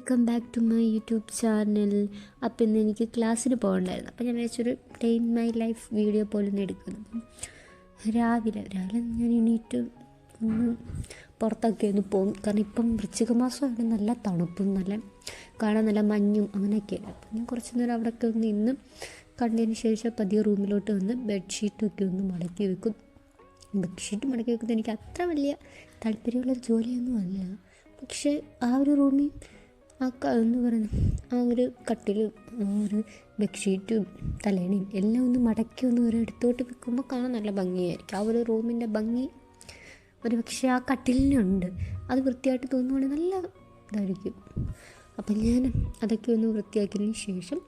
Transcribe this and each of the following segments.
Welcome back to my YouTube channel. അപ്പോൾ ഇന്ന് എനിക്ക് ക്ലാസ്സിന് പോകണ്ടായിരുന്നു. അപ്പോൾ ഞാൻ വിചാരിച്ചൊരു day in my life video പോലെ ഒന്ന് എടുക്കുന്നു. അപ്പം രാവിലെ ഞാൻ എണീറ്റ് ഒന്ന് പുറത്തൊക്കെ ഒന്ന് പോകും. കാരണം ഇപ്പം വൃശ്ചിക മാസമാണ്, നല്ല തണുപ്പും കാണാൻ നല്ല മഞ്ഞും അങ്ങനെയൊക്കെയാണ്. അപ്പം ഞാൻ കുറച്ച് നേരം അവിടെയൊക്കെ ഒന്ന് ഇന്ന് കണ്ടതിന് ശേഷം പതിയെ റൂമിലോട്ട് വന്ന് ബെഡ്ഷീറ്റൊക്കെ ഒന്ന് മടക്കി വെക്കും. ബെഡ്ഷീറ്റ് മടക്കി വെക്കുന്നത് എനിക്ക് അത്ര വലിയ താല്പര്യമുള്ളൊരു ജോലിയൊന്നും അല്ല. പക്ഷേ ആ ഒരു റൂമിൽ എന്ന് പറയുന്നത് ആ ഒരു കട്ടിലും ഒരു ബെഡ്ഷീറ്റും തലേണയും എല്ലാം ഒന്ന് മടക്കി ഒന്ന് ഒരിടത്തോട്ട് വെക്കുമ്പോൾ കാണാൻ നല്ല ഭംഗിയായിരിക്കും. ആ ഒരു റൂമിൻ്റെ ഭംഗി ഒരു പക്ഷേ ആ കട്ടിലിനുണ്ട്. അത് വൃത്തിയായിട്ട് തോന്നുവാണെങ്കിൽ നല്ല ഇതായിരിക്കും. അപ്പം ഞാൻ അതൊക്കെ ഒന്ന് വൃത്തിയാക്കിയതിന് ശേഷം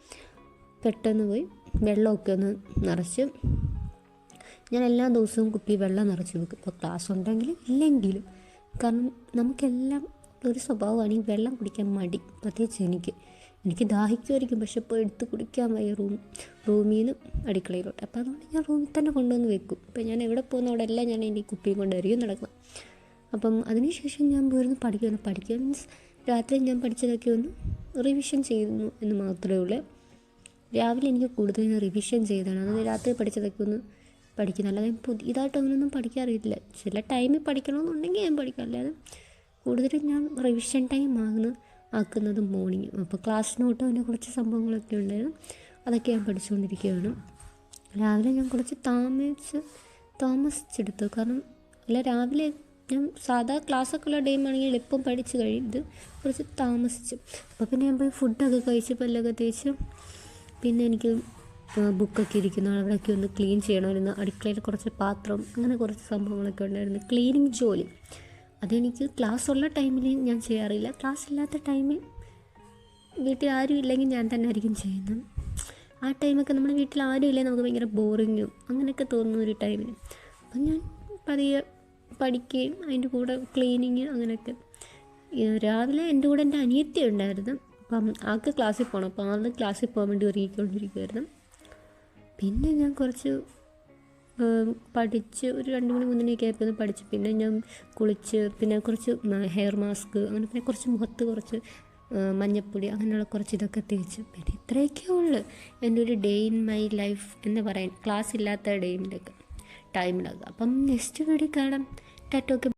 പെട്ടെന്ന് പോയി വെള്ളമൊക്കെ ഒന്ന് നിറച്ച് ഞാൻ എല്ലാ ദിവസവും കുപ്പി വെള്ളം നിറച്ച് വെക്കും. ഇപ്പോൾ ക്ലാസ് ഉണ്ടെങ്കിലും ഇല്ലെങ്കിലും. കാരണം നമുക്കെല്ലാം ഒരു സ്വഭാവമാണ് ഈ വെള്ളം കുടിക്കാൻ മടി. പ്രത്യേകിച്ച് എനിക്ക് ദാഹിക്കുമായിരിക്കും, പക്ഷെ ഇപ്പോൾ എടുത്ത് കുടിക്കാൻ വയ്യ റൂമിൽ നിന്ന് അടുക്കളയിലോട്ട്. അപ്പോൾ അതുകൊണ്ട് ഞാൻ റൂമിൽ തന്നെ കൊണ്ടുവന്ന് വെക്കും. അപ്പോൾ ഞാൻ എവിടെ പോകുന്ന അവിടെ എല്ലാം ഞാൻ എൻ്റെ കുപ്പിയും കൊണ്ടായിരിക്കും നടക്കണം. അപ്പം അതിനുശേഷം ഞാൻ പോയിരുന്നു പഠിക്കുക മീൻസ് രാത്രി ഞാൻ പഠിച്ചതൊക്കെ ഒന്ന് റിവിഷൻ ചെയ്യുന്നു എന്ന് മാത്രമേ ഉള്ളൂ. രാവിലെ എനിക്ക് കൂടുതൽ റിവിഷൻ ചെയ്താണ്, അത് രാത്രി പഠിച്ചതൊക്കെ ഒന്ന് പഠിക്കുന്നത്. അല്ലാതെ പുതിയതായിട്ട് അങ്ങനെയൊന്നും പഠിക്കാറില്ല. ചില ടൈമിൽ പഠിക്കണമെന്നുണ്ടെങ്കിൽ ഞാൻ പഠിക്കാം, അല്ലാതെ കൂടുതലും ഞാൻ റിവിഷൻ ടൈം ആക്കുന്നത് മോർണിംഗ്. അപ്പോൾ ക്ലാസ് നോട്ട് അതിൻ്റെ കുറച്ച് സംഭവങ്ങളൊക്കെ ഉണ്ടായിരുന്നു, അതൊക്കെ ഞാൻ പഠിച്ചുകൊണ്ടിരിക്കുകയാണ്. രാവിലെ ഞാൻ കുറച്ച് താമസിച്ചെടുത്തു. കാരണം അല്ല, രാവിലെ ഞാൻ സാധാ ക്ലാസ്സൊക്കെ ഉള്ള ടൈമാണെങ്കിൽ എളുപ്പം പഠിച്ച് കഴിയും. ഇത് കുറച്ച് താമസിച്ചു. അപ്പോൾ പിന്നെ ഞാൻ പോയി ഫുഡൊക്കെ കഴിച്ച് പല്ലൊക്കെ തേച്ച് പിന്നെ എനിക്ക് ബുക്കൊക്കെ ഇരിക്കുന്നു, അവിടെയൊക്കെ ഒന്ന് ക്ലീൻ ചെയ്യണമായിരുന്നു. അടുക്കളയിൽ കുറച്ച് പാത്രം അങ്ങനെ കുറച്ച് സംഭവങ്ങളൊക്കെ ഉണ്ടായിരുന്നു. ക്ലീനിങ് ജോലി അതെനിക്ക് ക്ലാസ് ഉള്ള ടൈമിൽ ഞാൻ ചെയ്യാറില്ല. ക്ലാസ് ഇല്ലാത്ത ടൈമിൽ വീട്ടിൽ ആരും ഇല്ലെങ്കിൽ ഞാൻ തന്നെ ആയിരിക്കും ചെയ്യുന്നത്. ആ ടൈമൊക്കെ നമ്മുടെ വീട്ടിൽ ആരും ഇല്ലെങ്കിൽ നമുക്ക് ഭയങ്കര ബോറിങ്ങും അങ്ങനെയൊക്കെ തോന്നുന്ന ഒരു ടൈമിൽ അപ്പം ഞാൻ പതിയെ പഠിക്കുകയും അതിൻ്റെ കൂടെ ക്ലീനിങ് അങ്ങനെയൊക്കെ. രാവിലെ എൻ്റെ കൂടെ എൻ്റെ അനിയത്തി ഉണ്ടായിരുന്നു. അപ്പം ആൾക്ക് ക്ലാസ്സിൽ പോകണം. അപ്പോൾ ആളുടെ ക്ലാസ്സിൽ പോകാൻ വേണ്ടി ഒരുങ്ങിക്കൊണ്ടിരിക്കുമായിരുന്നു. പിന്നെ ഞാൻ കുറച്ച് പഠിച്ച് ഒരു 2 മണി 3 മണിയൊക്കെ ആയപ്പോൾ പഠിച്ച് പിന്നെ ഞാൻ കുളിച്ച് പിന്നെ കുറച്ച് ഹെയർ മാസ്ക് അങ്ങനെ പിന്നെ കുറച്ച് മുഖത്ത് കുറച്ച് മഞ്ഞപ്പൊടി അങ്ങനെയുള്ള കുറച്ച് ഇതൊക്കെ തേച്ച് പിന്നെ ഇത്രയൊക്കെ ഉള്ളു എൻ്റെ ഒരു ഡേ ഇൻ മൈ ലൈഫ് എന്ന് പറയാൻ. ക്ലാസ് ഇല്ലാത്ത ടൈമിലൊക്കെ. അപ്പം നെക്സ്റ്റ് വീഡിയോ കാണാം. ടാറ്റ.